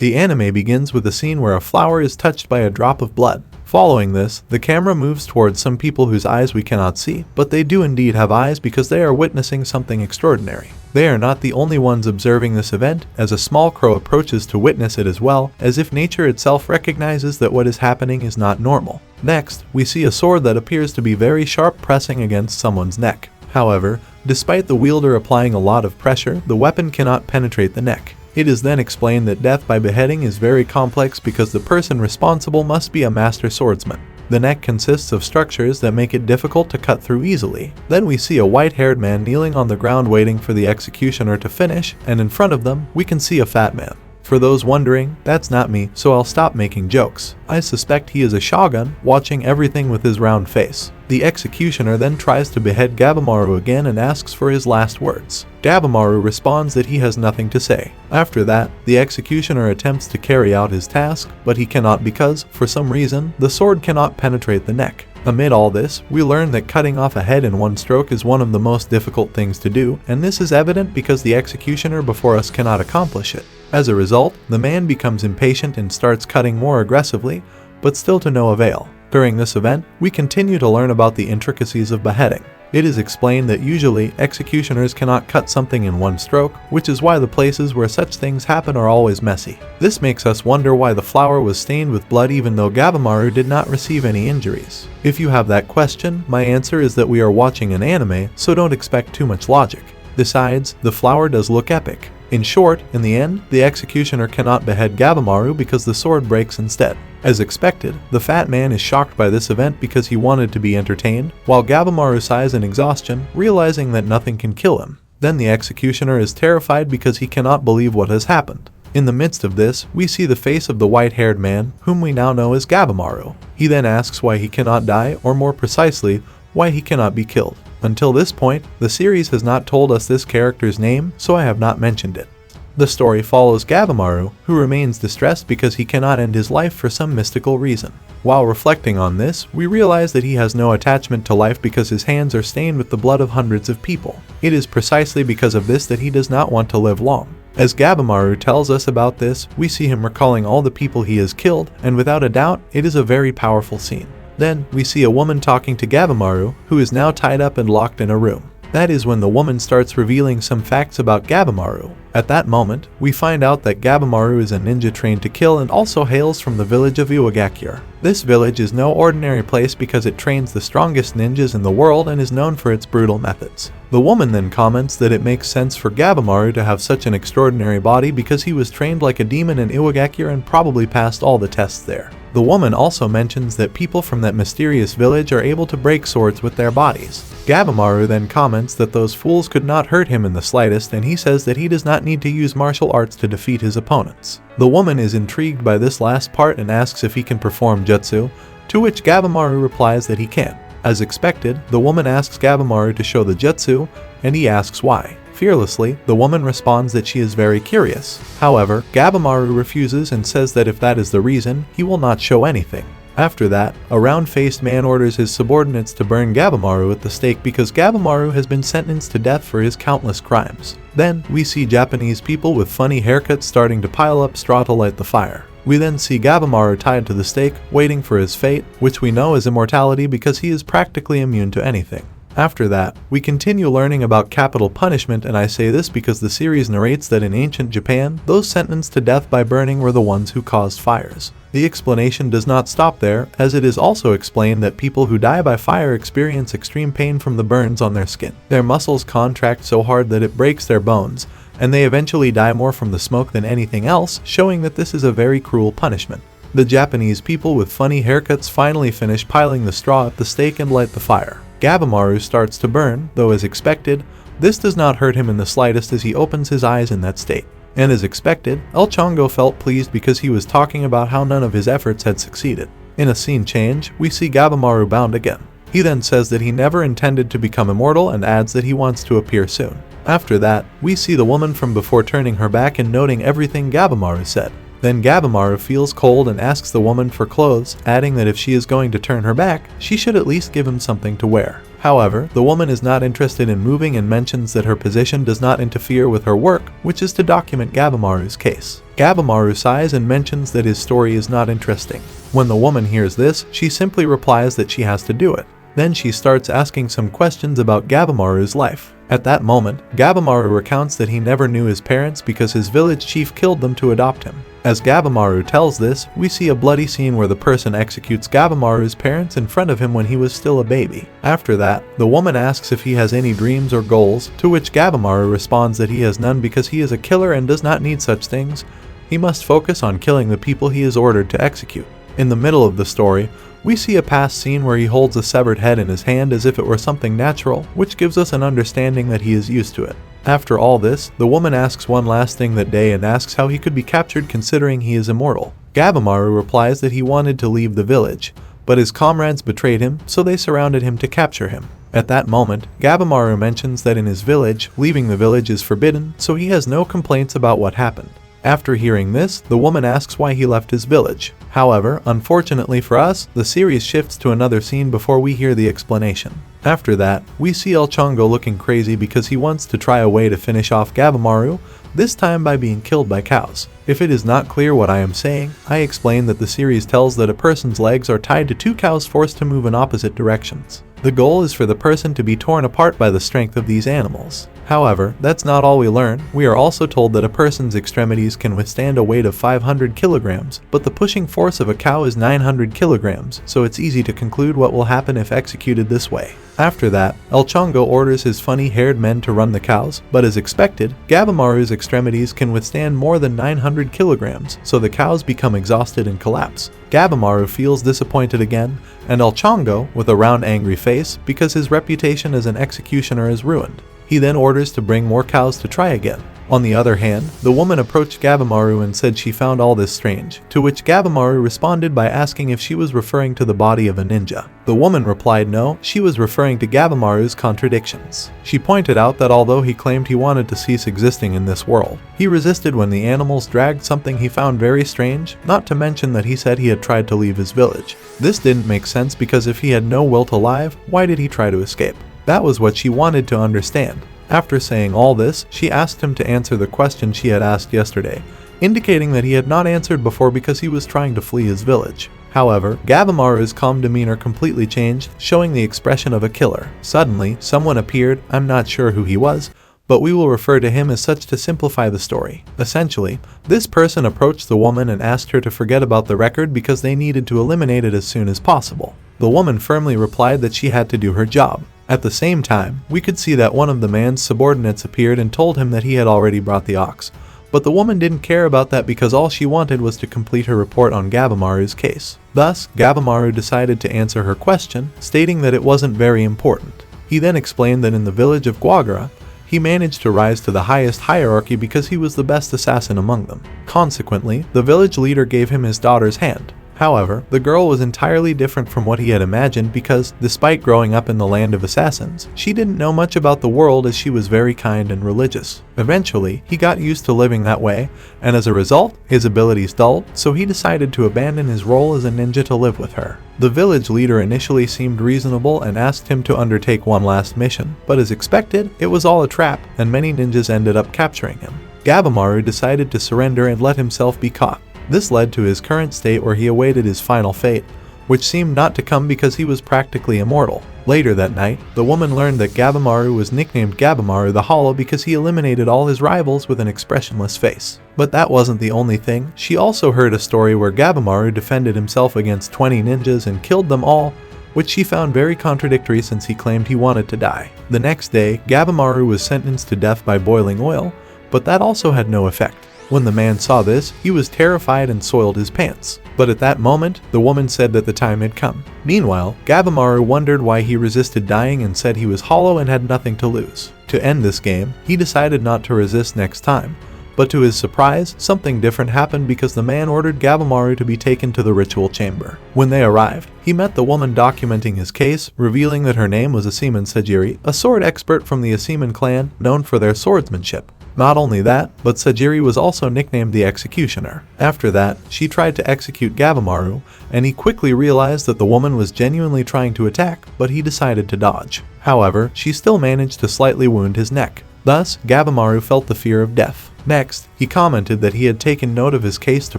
The anime begins with a scene where a flower is touched by a drop of blood. Following this, the camera moves towards some people whose eyes we cannot see, but they do indeed have eyes because they are witnessing something extraordinary. They are not the only ones observing this event, as a small crow approaches to witness it as well, as if nature itself recognizes that what is happening is not normal. Next, we see a sword that appears to be very sharp pressing against someone's neck. However, despite the wielder applying a lot of pressure, the weapon cannot penetrate the neck. It is then explained that death by beheading is very complex because the person responsible must be a master swordsman. The neck consists of structures that make it difficult to cut through easily. Then we see a white-haired man kneeling on the ground waiting for the executioner to finish, and in front of them, we can see a fat man. For those wondering, that's not me, so I'll stop making jokes. I suspect he is a shogun, watching everything with his round face. The executioner then tries to behead Gabimaru again and asks for his last words. Gabimaru responds that he has nothing to say. After that, the executioner attempts to carry out his task, but he cannot because, for some reason, the sword cannot penetrate the neck. Amid all this, we learn that cutting off a head in one stroke is one of the most difficult things to do, and this is evident because the executioner before us cannot accomplish it. As a result, the man becomes impatient and starts cutting more aggressively, but still to no avail. During this event, we continue to learn about the intricacies of beheading. It is explained that usually executioners cannot cut something in one stroke, which is why the places where such things happen are always messy. This makes us wonder why the flower was stained with blood even though Gabimaru did not receive any injuries. If you have that question, my answer is that we are watching an anime, so don't expect too much logic. Besides, the flower does look epic. In short, in the end, the executioner cannot behead Gabimaru because the sword breaks instead. As expected, the fat man is shocked by this event because he wanted to be entertained, while Gabimaru sighs in exhaustion, realizing that nothing can kill him. Then the executioner is terrified because he cannot believe what has happened. In the midst of this, we see the face of the white-haired man, whom we now know as Gabimaru. He then asks why he cannot die, or more precisely, why he cannot be killed. Until this point, the series has not told us this character's name, so I have not mentioned it. The story follows Gabimaru, who remains distressed because he cannot end his life for some mystical reason. While reflecting on this, we realize that he has no attachment to life because his hands are stained with the blood of hundreds of people. It is precisely because of this that he does not want to live long. As Gabimaru tells us about this, we see him recalling all the people he has killed, and without a doubt, it is a very powerful scene. Then, we see a woman talking to Gabimaru, who is now tied up and locked in a room. That is when the woman starts revealing some facts about Gabimaru. At that moment, we find out that Gabimaru is a ninja trained to kill and also hails from the village of Iwagakure. This village is no ordinary place because it trains the strongest ninjas in the world and is known for its brutal methods. The woman then comments that it makes sense for Gabimaru to have such an extraordinary body because he was trained like a demon in Iwagakure and probably passed all the tests there. The woman also mentions that people from that mysterious village are able to break swords with their bodies. Gabimaru then comments that those fools could not hurt him in the slightest, and he says that he does not need to use martial arts to defeat his opponents. The woman is intrigued by this last part and asks if he can perform jutsu, to which Gabimaru replies that he can. As expected, the woman asks Gabimaru to show the jutsu, and he asks why. Fearlessly, the woman responds that she is very curious. However, Gabimaru refuses and says that if that is the reason, he will not show anything. After that, a round-faced man orders his subordinates to burn Gabimaru at the stake because Gabimaru has been sentenced to death for his countless crimes. Then, we see Japanese people with funny haircuts starting to pile up straw to light the fire. We then see Gabimaru tied to the stake, waiting for his fate, which we know is immortality because he is practically immune to anything. After that, we continue learning about capital punishment, and I say this because the series narrates that in ancient Japan, those sentenced to death by burning were the ones who caused fires. The explanation does not stop there, as it is also explained that people who die by fire experience extreme pain from the burns on their skin. Their muscles contract so hard that it breaks their bones, and they eventually die more from the smoke than anything else, showing that this is a very cruel punishment. The Japanese people with funny haircuts finally finish piling the straw at the stake and light the fire. Gabimaru starts to burn, though as expected, this does not hurt him in the slightest as he opens his eyes in that state. And as expected, El Chongo felt pleased because he was talking about how none of his efforts had succeeded. In a scene change, we see Gabimaru bound again. He then says that he never intended to become immortal and adds that he wants to appear soon. After that, we see the woman from before turning her back and noting everything Gabimaru said. Then Gabimaru feels cold and asks the woman for clothes, adding that if she is going to turn her back, she should at least give him something to wear. However, the woman is not interested in moving and mentions that her position does not interfere with her work, which is to document Gabimaru's case. Gabimaru sighs and mentions that his story is not interesting. When the woman hears this, she simply replies that she has to do it. Then she starts asking some questions about Gabimaru's life. At that moment, Gabimaru recounts that he never knew his parents because his village chief killed them to adopt him. As Gabimaru tells this, we see a bloody scene where the person executes Gabimaru's parents in front of him when he was still a baby. After that, the woman asks if he has any dreams or goals, to which Gabimaru responds that he has none because he is a killer and does not need such things. He must focus on killing the people he is ordered to execute. In the middle of the story, we see a past scene where he holds a severed head in his hand as if it were something natural, which gives us an understanding that he is used to it. After all this, the woman asks one last thing that day and asks how he could be captured considering he is immortal. Gabimaru replies that he wanted to leave the village, but his comrades betrayed him, so they surrounded him to capture him. At that moment, Gabimaru mentions that in his village, leaving the village is forbidden, so he has no complaints about what happened. After hearing this, the woman asks why he left his village. However, unfortunately for us, the series shifts to another scene before we hear the explanation. After that, we see El Chongo looking crazy because he wants to try a way to finish off Gabimaru, this time by being killed by cows. If it is not clear what I am saying, I explain that the series tells that a person's legs are tied to two cows forced to move in opposite directions. The goal is for the person to be torn apart by the strength of these animals. However, that's not all we learn. We are also told that a person's extremities can withstand a weight of 500 kilograms, but the pushing force of a cow is 900 kilograms, so it's easy to conclude what will happen if executed this way. After that, El Chongo orders his funny-haired men to run the cows, but as expected, Gabimaru's extremities can withstand more than 900 kilograms, so the cows become exhausted and collapse. Gabimaru feels disappointed again, and El Chongo, with a round angry face, because his reputation as an executioner is ruined. He then orders to bring more cows to try again. On the other hand, the woman approached Gabimaru and said she found all this strange, to which Gabimaru responded by asking if she was referring to the body of a ninja. The woman replied no, she was referring to Gabimaru's contradictions. She pointed out that although he claimed he wanted to cease existing in this world, he resisted when the animals dragged something he found very strange, not to mention that he said he had tried to leave his village. This didn't make sense because if he had no will to live, why did he try to escape? That was what she wanted to understand. After saying all this, she asked him to answer the question she had asked yesterday, indicating that he had not answered before because he was trying to flee his village. However, Gabimaru's calm demeanor completely changed, showing the expression of a killer. Suddenly, someone appeared. I'm not sure who he was, but we will refer to him as such to simplify the story. Essentially, this person approached the woman and asked her to forget about the record because they needed to eliminate it as soon as possible. The woman firmly replied that she had to do her job. At the same time, we could see that one of the man's subordinates appeared and told him that he had already brought the ox. But the woman didn't care about that because all she wanted was to complete her report on Gabimaru's case. Thus, Gabimaru decided to answer her question, stating that it wasn't very important. He then explained that in the village of Guagara, he managed to rise to the highest hierarchy because he was the best assassin among them. Consequently, the village leader gave him his daughter's hand. However, the girl was entirely different from what he had imagined because, despite growing up in the land of assassins, she didn't know much about the world as she was very kind and religious. Eventually, he got used to living that way, and as a result, his abilities dulled, so he decided to abandon his role as a ninja to live with her. The village leader initially seemed reasonable and asked him to undertake one last mission, but as expected, it was all a trap, and many ninjas ended up capturing him. Gabimaru decided to surrender and let himself be caught. This led to his current state where he awaited his final fate, which seemed not to come because he was practically immortal. Later that night, the woman learned that Gabimaru was nicknamed Gabimaru the Hollow because he eliminated all his rivals with an expressionless face. But that wasn't the only thing. She also heard a story where Gabimaru defended himself against 20 ninjas and killed them all, which she found very contradictory since he claimed he wanted to die. The next day, Gabimaru was sentenced to death by boiling oil, but that also had no effect. When the man saw this, he was terrified and soiled his pants. But at that moment, the woman said that the time had come. Meanwhile, Gabimaru wondered why he resisted dying and said he was hollow and had nothing to lose. To end this game, he decided not to resist next time. But to his surprise, something different happened because the man ordered Gabimaru to be taken to the ritual chamber. When they arrived, he met the woman documenting his case, revealing that her name was Aseman Sajiri, a sword expert from the Aseman clan known for their swordsmanship. Not only that, but Sajiri was also nicknamed the Executioner. After that, she tried to execute Gabimaru, and he quickly realized that the woman was genuinely trying to attack, but he decided to dodge. However, she still managed to slightly wound his neck. Thus, Gabimaru felt the fear of death. Next, he commented that he had taken note of his case to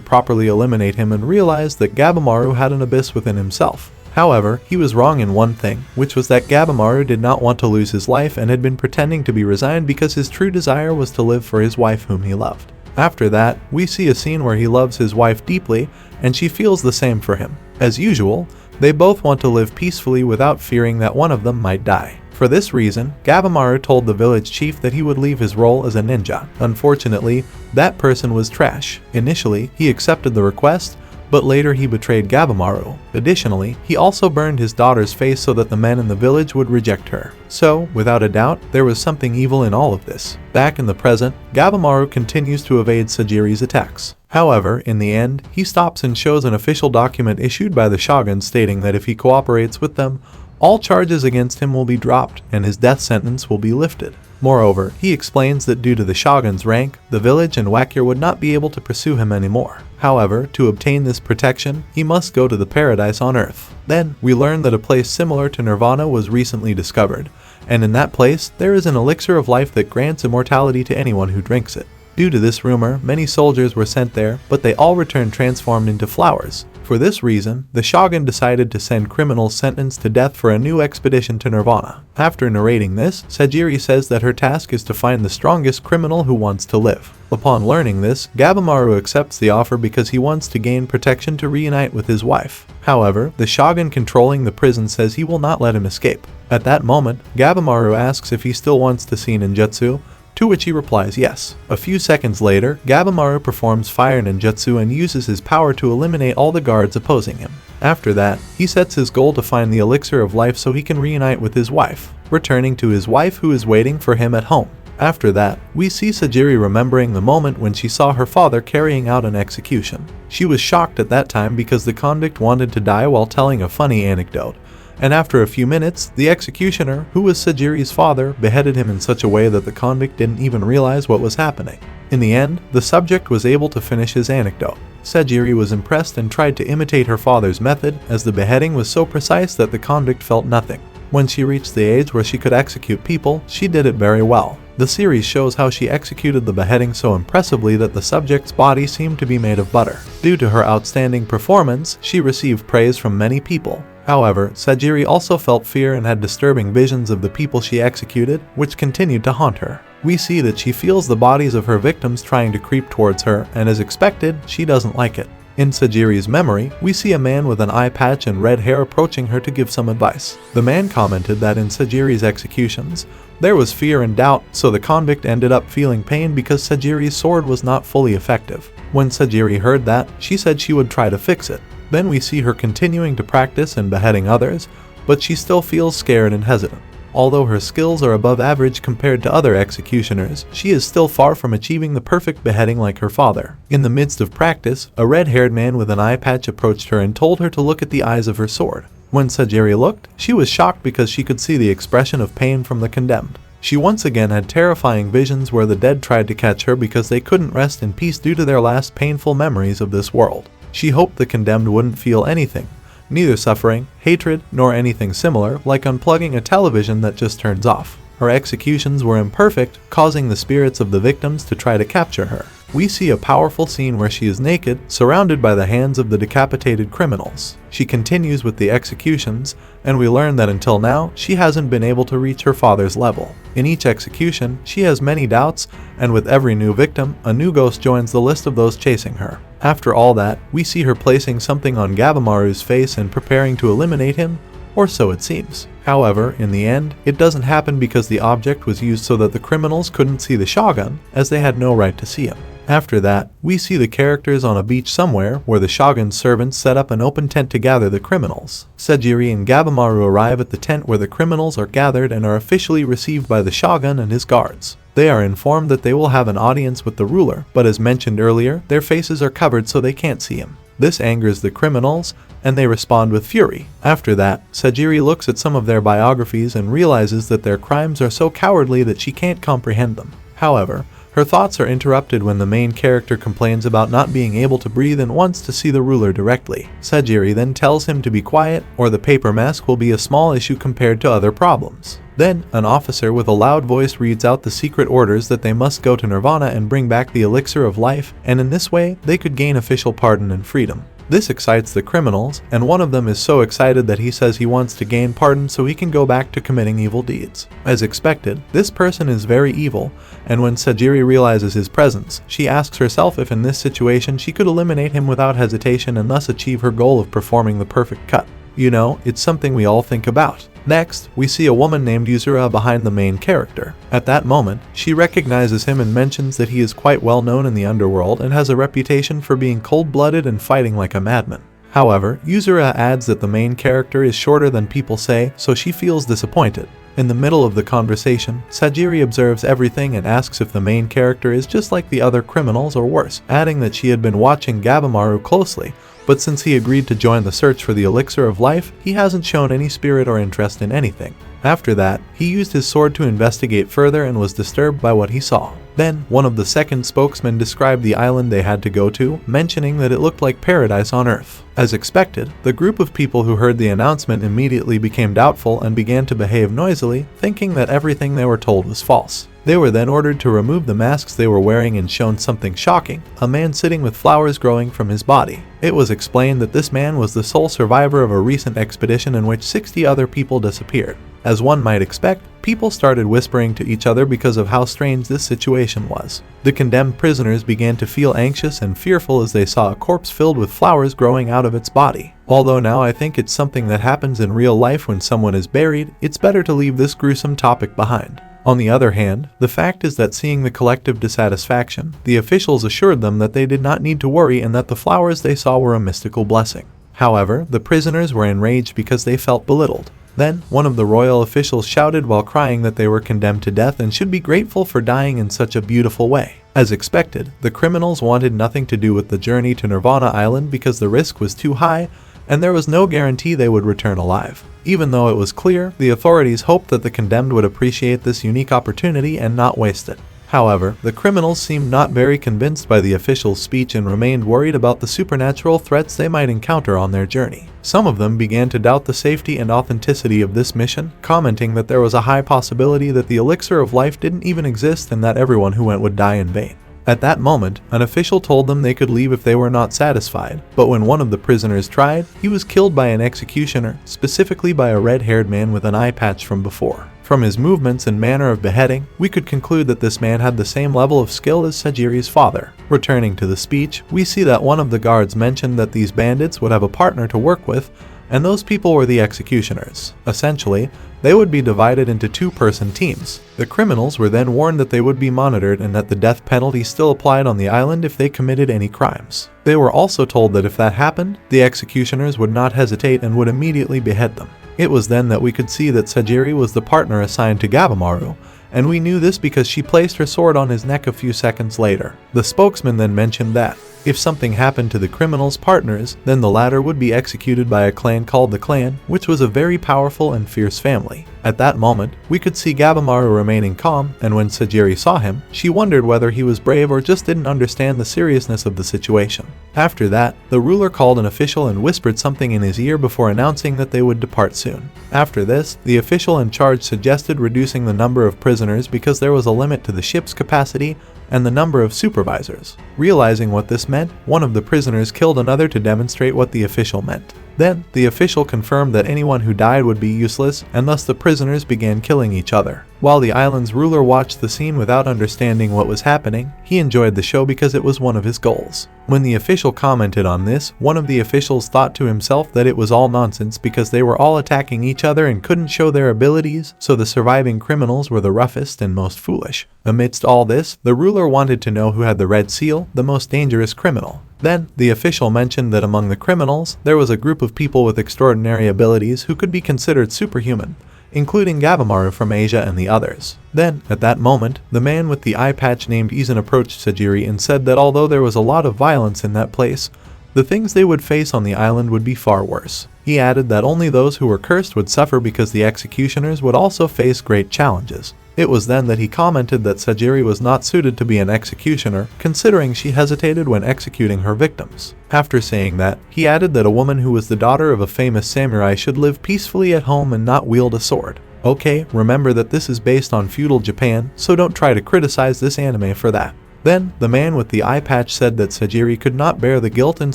properly eliminate him and realized that Gabimaru had an abyss within himself. However, he was wrong in one thing, which was that Gabimaru did not want to lose his life and had been pretending to be resigned because his true desire was to live for his wife whom he loved. After that, we see a scene where he loves his wife deeply, and she feels the same for him. As usual, they both want to live peacefully without fearing that one of them might die. For this reason, Gabimaru told the village chief that he would leave his role as a ninja. Unfortunately, that person was trash. Initially, he accepted the request, but later he betrayed Gabimaru. Additionally, he also burned his daughter's face so that the men in the village would reject her. So, without a doubt, there was something evil in all of this. Back in the present, Gabimaru continues to evade Sajiri's attacks. However, in the end, he stops and shows an official document issued by the shogun stating that if he cooperates with them, all charges against him will be dropped and his death sentence will be lifted. Moreover, he explains that due to the shogun's rank, the village and Wakir would not be able to pursue him anymore. However, to obtain this protection, he must go to the paradise on earth. Then, we learn that a place similar to Nirvana was recently discovered, and in that place, there is an elixir of life that grants immortality to anyone who drinks it. Due to this rumor, many soldiers were sent there, but they all returned transformed into flowers. For this reason, the shogun decided to send criminals sentenced to death for a new expedition to Nirvana. After narrating this, Sajiri says that her task is to find the strongest criminal who wants to live. Upon learning this, Gabimaru accepts the offer because he wants to gain protection to reunite with his wife. However, the shogun controlling the prison says he will not let him escape. At that moment, Gabimaru asks if he still wants to see ninjutsu, to which he replies yes. A few seconds later, Gabimaru performs fire ninjutsu and uses his power to eliminate all the guards opposing him. After that, he sets his goal to find the elixir of life so he can reunite with his wife, returning to his wife who is waiting for him at home. After that, we see Sajiri remembering the moment when she saw her father carrying out an execution. She was shocked at that time because the convict wanted to die while telling a funny anecdote. And after a few minutes, the executioner, who was Sajiri's father, beheaded him in such a way that the convict didn't even realize what was happening. In the end, the subject was able to finish his anecdote. Sajiri was impressed and tried to imitate her father's method, as the beheading was so precise that the convict felt nothing. When she reached the age where she could execute people, she did it very well. The series shows how she executed the beheading so impressively that the subject's body seemed to be made of butter. Due to her outstanding performance, she received praise from many people. However, Sajiri also felt fear and had disturbing visions of the people she executed, which continued to haunt her. We see that she feels the bodies of her victims trying to creep towards her, and as expected, she doesn't like it. In Sajiri's memory, we see a man with an eye patch and red hair approaching her to give some advice. The man commented that in Sajiri's executions, there was fear and doubt, so the convict ended up feeling pain because Sajiri's sword was not fully effective. When Sajiri heard that, she said she would try to fix it. Then we see her continuing to practice and beheading others, but she still feels scared and hesitant. Although her skills are above average compared to other executioners, she is still far from achieving the perfect beheading like her father. In the midst of practice, a red-haired man with an eye patch approached her and told her to look at the eyes of her sword. When Sajiri looked, she was shocked because she could see the expression of pain from the condemned. She once again had terrifying visions where the dead tried to catch her because they couldn't rest in peace due to their last painful memories of this world. She hoped the condemned wouldn't feel anything, neither suffering, hatred, nor anything similar, like unplugging a television that just turns off. Her executions were imperfect, causing the spirits of the victims to try to capture her. We see a powerful scene where she is naked, surrounded by the hands of the decapitated criminals. She continues with the executions, and we learn that until now, she hasn't been able to reach her father's level. In each execution, she has many doubts, and with every new victim, a new ghost joins the list of those chasing her. After all that, we see her placing something on Gabimaru's face and preparing to eliminate him, or so it seems. However, in the end, it doesn't happen because the object was used so that the criminals couldn't see the shogun, as they had no right to see him. After that, we see the characters on a beach somewhere where the shogun's servants set up an open tent to gather the criminals. Sajiri and Gabimaru arrive at the tent where the criminals are gathered and are officially received by the shogun and his guards. They are informed that they will have an audience with the ruler, but as mentioned earlier, their faces are covered so they can't see him. This angers the criminals, and they respond with fury. After that, Sajiri looks at some of their biographies and realizes that their crimes are so cowardly that she can't comprehend them. However, Her thoughts are interrupted when the main character complains about not being able to breathe and wants to see the ruler directly. Sajiri then tells him to be quiet, or the paper mask will be a small issue compared to other problems. Then, an officer with a loud voice reads out the secret orders that they must go to Nirvana and bring back the elixir of life, and in this way, they could gain official pardon and freedom. This excites the criminals, and one of them is so excited that he says he wants to gain pardon so he can go back to committing evil deeds. As expected, this person is very evil, and when Sajiri realizes his presence, she asks herself if in this situation she could eliminate him without hesitation and thus achieve her goal of performing the perfect cut. You know, it's something we all think about. Next, we see a woman named Yuzura behind the main character. At that moment, she recognizes him and mentions that he is quite well known in the underworld and has a reputation for being cold-blooded and fighting like a madman. However, Yuzura adds that the main character is shorter than people say, so she feels disappointed. In the middle of the conversation, Sajiri observes everything and asks if the main character is just like the other criminals or worse, adding that she had been watching Gabimaru closely, but since he agreed to join the search for the elixir of life, he hasn't shown any spirit or interest in anything. After that, he used his sword to investigate further and was disturbed by what he saw. Then, one of the second spokesmen described the island they had to go to, mentioning that it looked like paradise on Earth. As expected, the group of people who heard the announcement immediately became doubtful and began to behave noisily, thinking that everything they were told was false. They were then ordered to remove the masks they were wearing and shown something shocking, a man sitting with flowers growing from his body. It was explained that this man was the sole survivor of a recent expedition in which 60 other people disappeared. As one might expect, people started whispering to each other because of how strange this situation was. The condemned prisoners began to feel anxious and fearful as they saw a corpse filled with flowers growing out of its body. Although now I think it's something that happens in real life when someone is buried, it's better to leave this gruesome topic behind. On the other hand, the fact is that seeing the collective dissatisfaction, the officials assured them that they did not need to worry and that the flowers they saw were a mystical blessing. However, the prisoners were enraged because they felt belittled. Then, one of the royal officials shouted while crying that they were condemned to death and should be grateful for dying in such a beautiful way. As expected, the criminals wanted nothing to do with the journey to Nirvana Island because the risk was too high and there was no guarantee they would return alive. Even though it was clear, the authorities hoped that the condemned would appreciate this unique opportunity and not waste it. However, the criminals seemed not very convinced by the official's speech and remained worried about the supernatural threats they might encounter on their journey. Some of them began to doubt the safety and authenticity of this mission, commenting that there was a high possibility that the elixir of life didn't even exist and that everyone who went would die in vain. At that moment, an official told them they could leave if they were not satisfied, but when one of the prisoners tried, he was killed by an executioner, specifically by a red-haired man with an eye patch from before. From his movements and manner of beheading, we could conclude that this man had the same level of skill as Sajiri's father. Returning to the speech, we see that one of the guards mentioned that these bandits would have a partner to work with, and those people were the executioners. Essentially, they would be divided into two-person teams. The criminals were then warned that they would be monitored and that the death penalty still applied on the island if they committed any crimes. They were also told that if that happened, the executioners would not hesitate and would immediately behead them. It was then that we could see that Sajiri was the partner assigned to Gabimaru, and we knew this because she placed her sword on his neck a few seconds later. The spokesman then mentioned that if something happened to the criminals' partners, then the latter would be executed by a clan called the Clan, which was a very powerful and fierce family. At that moment, we could see Gabimaru remaining calm, and when Sajiri saw him, she wondered whether he was brave or just didn't understand the seriousness of the situation. After that, the ruler called an official and whispered something in his ear before announcing that they would depart soon. After this, the official in charge suggested reducing the number of prisoners because there was a limit to the ship's capacity and the number of supervisors. Realizing what this meant, one of the prisoners killed another to demonstrate what the official meant. Then, the official confirmed that anyone who died would be useless, and thus the prisoners began killing each other. While the island's ruler watched the scene without understanding what was happening, he enjoyed the show because it was one of his goals. When the official commented on this, one of the officials thought to himself that it was all nonsense because they were all attacking each other and couldn't show their abilities, so the surviving criminals were the roughest and most foolish. Amidst all this, the ruler wanted to know who had the red seal, the most dangerous criminal. Then, the official mentioned that among the criminals, there was a group of people with extraordinary abilities who could be considered superhuman, including Gabimaru from Asia and the others. Then, at that moment, the man with the eye patch named Izan approached Sajiri and said that although there was a lot of violence in that place, the things they would face on the island would be far worse. He added that only those who were cursed would suffer because the executioners would also face great challenges. It was then that he commented that Sajiri was not suited to be an executioner, considering she hesitated when executing her victims. After saying that, he added that a woman who was the daughter of a famous samurai should live peacefully at home and not wield a sword. Okay, remember that this is based on feudal Japan, so don't try to criticize this anime for that. Then, the man with the eye patch said that Sajiri could not bear the guilt and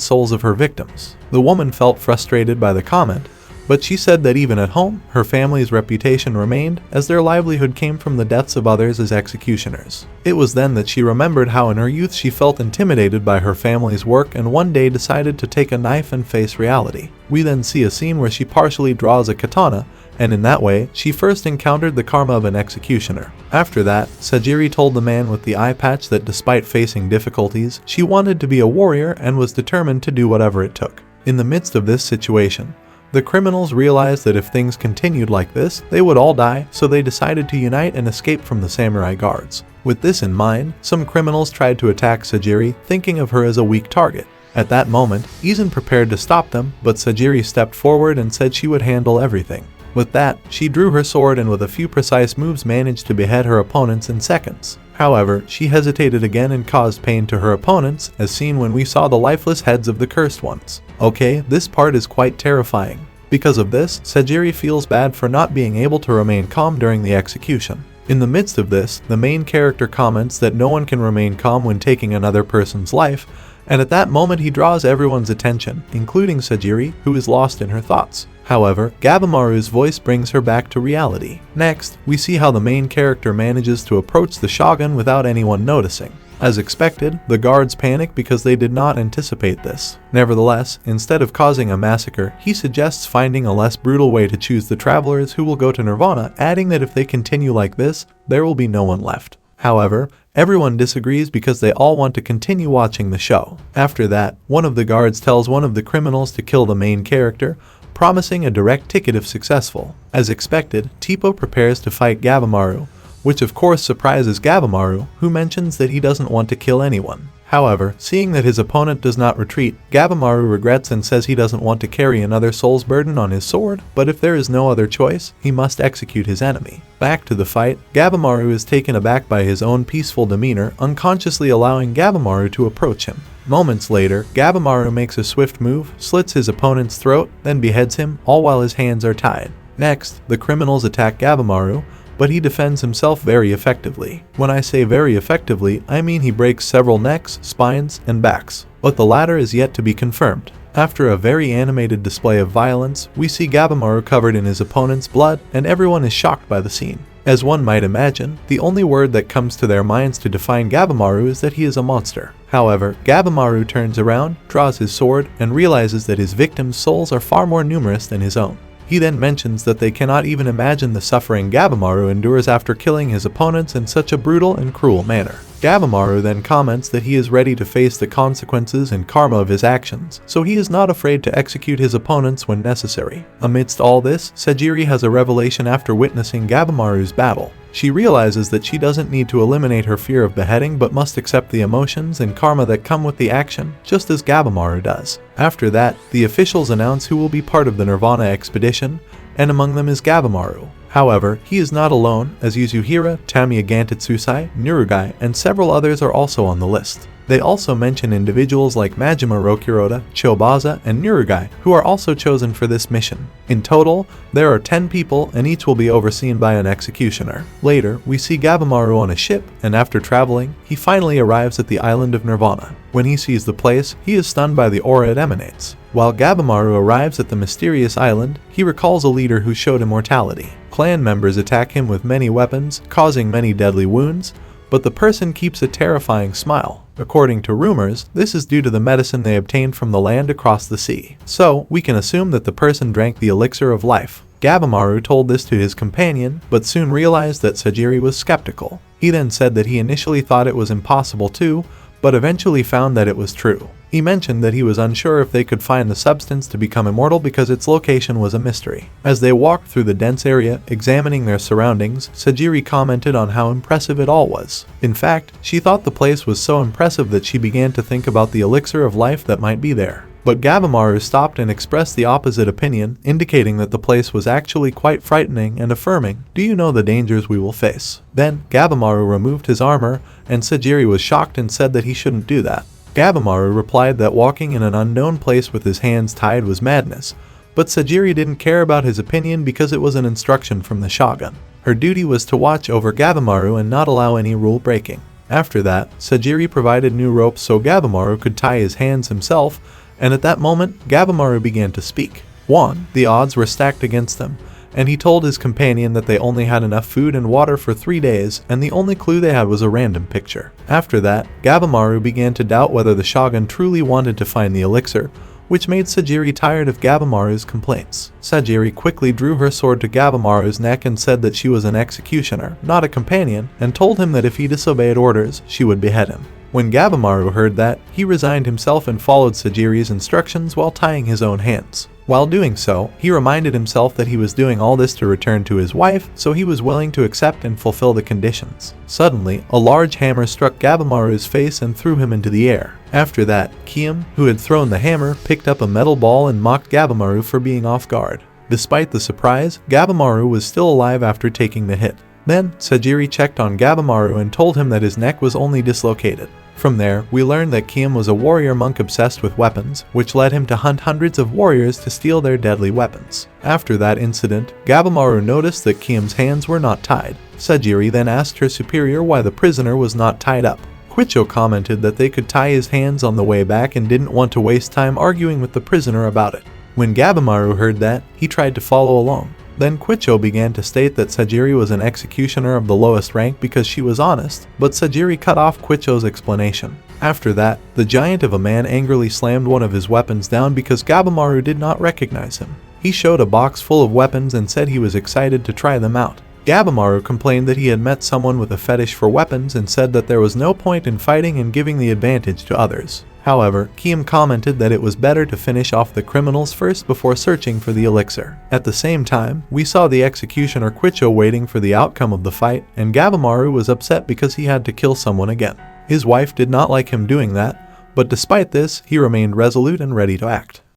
souls of her victims. The woman felt frustrated by the comment, but she said that even at home, her family's reputation remained, as their livelihood came from the deaths of others as executioners. It was then that she remembered how in her youth she felt intimidated by her family's work and one day decided to take a knife and face reality. We then see a scene where she partially draws a katana, and in that way, she first encountered the karma of an executioner. After that, Sajiri told the man with the eye patch that despite facing difficulties, she wanted to be a warrior and was determined to do whatever it took. In the midst of this situation, the criminals realized that if things continued like this, they would all die, so they decided to unite and escape from the samurai guards. With this in mind, some criminals tried to attack Sajiri, thinking of her as a weak target. At that moment, Izan prepared to stop them, but Sajiri stepped forward and said she would handle everything. With that, she drew her sword and with a few precise moves managed to behead her opponents in seconds. However, she hesitated again and caused pain to her opponents, as seen when we saw the lifeless heads of the cursed ones. Okay, this part is quite terrifying. Because of this, Sajiri feels bad for not being able to remain calm during the execution. In the midst of this, the main character comments that no one can remain calm when taking another person's life, and at that moment he draws everyone's attention, including Sajiri, who is lost in her thoughts. However, Gabimaru's voice brings her back to reality. Next, we see how the main character manages to approach the shogun without anyone noticing. As expected, the guards panic because they did not anticipate this. Nevertheless, instead of causing a massacre, he suggests finding a less brutal way to choose the travelers who will go to Nirvana, adding that if they continue like this, there will be no one left. However, everyone disagrees because they all want to continue watching the show. After that, one of the guards tells one of the criminals to kill the main character, promising a direct ticket if successful. As expected, Tipo prepares to fight Gabimaru, which of course surprises Gabimaru, who mentions that he doesn't want to kill anyone. However, seeing that his opponent does not retreat, Gabimaru regrets and says he doesn't want to carry another soul's burden on his sword, but if there is no other choice, he must execute his enemy. Back to the fight, Gabimaru is taken aback by his own peaceful demeanor, unconsciously allowing Gabimaru to approach him. Moments later, Gabimaru makes a swift move, slits his opponent's throat, then beheads him, all while his hands are tied. Next, the criminals attack Gabimaru, but he defends himself very effectively. When I say very effectively, I mean he breaks several necks, spines, and backs, but the latter is yet to be confirmed. After a very animated display of violence, we see Gabimaru covered in his opponent's blood, and everyone is shocked by the scene. As one might imagine, the only word that comes to their minds to define Gabimaru is that he is a monster. However, Gabimaru turns around, draws his sword, and realizes that his victims' souls are far more numerous than his own. He then mentions that they cannot even imagine the suffering Gabimaru endures after killing his opponents in such a brutal and cruel manner. Gabimaru then comments that he is ready to face the consequences and karma of his actions, so he is not afraid to execute his opponents when necessary. Amidst all this, Sajiri has a revelation after witnessing Gabimaru's battle. She realizes that she doesn't need to eliminate her fear of beheading but must accept the emotions and karma that come with the action, just as Gabimaru does. After that, the officials announce who will be part of the Nirvana expedition, and among them is Gabimaru. However, he is not alone, as Yuzuhira, Tamiya Gantotsusai, Nurugai, and several others are also on the list. They also mention individuals like Majima Rokuroda, Chobaza, and Nurugai, who are also chosen for this mission. In total, there are 10 people and each will be overseen by an executioner. Later, we see Gabimaru on a ship, and after traveling, he finally arrives at the island of Nirvana. When he sees the place, he is stunned by the aura it emanates. While Gabimaru arrives at the mysterious island, he recalls a leader who showed immortality. Clan members attack him with many weapons, causing many deadly wounds, but the person keeps a terrifying smile. According to rumors, this is due to the medicine they obtained from the land across the sea. So, we can assume that the person drank the elixir of life. Gabimaru told this to his companion, but soon realized that Sajiri was skeptical. He then said that he initially thought it was impossible too, but eventually found that it was true. He mentioned that he was unsure if they could find the substance to become immortal because its location was a mystery. As they walked through the dense area, examining their surroundings, Sajiri commented on how impressive it all was. In fact, she thought the place was so impressive that she began to think about the elixir of life that might be there. But Gabimaru stopped and expressed the opposite opinion, indicating that the place was actually quite frightening and affirming, "Do you know the dangers we will face?" Then, Gabimaru removed his armor, and Sajiri was shocked and said that he shouldn't do that. Gabimaru replied that walking in an unknown place with his hands tied was madness, but Sajiri didn't care about his opinion because it was an instruction from the shogun. Her duty was to watch over Gabimaru and not allow any rule breaking. After that, Sajiri provided new ropes so Gabimaru could tie his hands himself, and at that moment, Gabimaru began to speak. 1. The odds were stacked against them, and he told his companion that they only had enough food and water for 3 days, and the only clue they had was a random picture. After that, Gabimaru began to doubt whether the shogun truly wanted to find the elixir, which made Sajiri tired of Gabimaru's complaints. Sajiri quickly drew her sword to Gabimaru's neck and said that she was an executioner, not a companion, and told him that if he disobeyed orders, she would behead him. When Gabimaru heard that, he resigned himself and followed Sajiri's instructions while tying his own hands. While doing so, he reminded himself that he was doing all this to return to his wife, so he was willing to accept and fulfill the conditions. Suddenly, a large hammer struck Gabimaru's face and threw him into the air. After that, Kium, who had thrown the hammer, picked up a metal ball and mocked Gabimaru for being off guard. Despite the surprise, Gabimaru was still alive after taking the hit. Then, Sajiri checked on Gabimaru and told him that his neck was only dislocated. From there, we learned that Kium was a warrior monk obsessed with weapons, which led him to hunt hundreds of warriors to steal their deadly weapons. After that incident, Gabimaru noticed that Kium's hands were not tied. Sajiri then asked her superior why the prisoner was not tied up. Quicho commented that they could tie his hands on the way back and didn't want to waste time arguing with the prisoner about it. When Gabimaru heard that, he tried to follow along. Then Quicho began to state that Sajiri was an executioner of the lowest rank because she was honest, but Sajiri cut off Quicho's explanation. After that, the giant of a man angrily slammed one of his weapons down because Gabimaru did not recognize him. He showed a box full of weapons and said he was excited to try them out. Gabimaru complained that he had met someone with a fetish for weapons and said that there was no point in fighting and giving the advantage to others. However, Kium commented that it was better to finish off the criminals first before searching for the elixir. At the same time, we saw the executioner Quicho waiting for the outcome of the fight, and Gabimaru was upset because he had to kill someone again. His wife did not like him doing that, but despite this, he remained resolute and ready to act.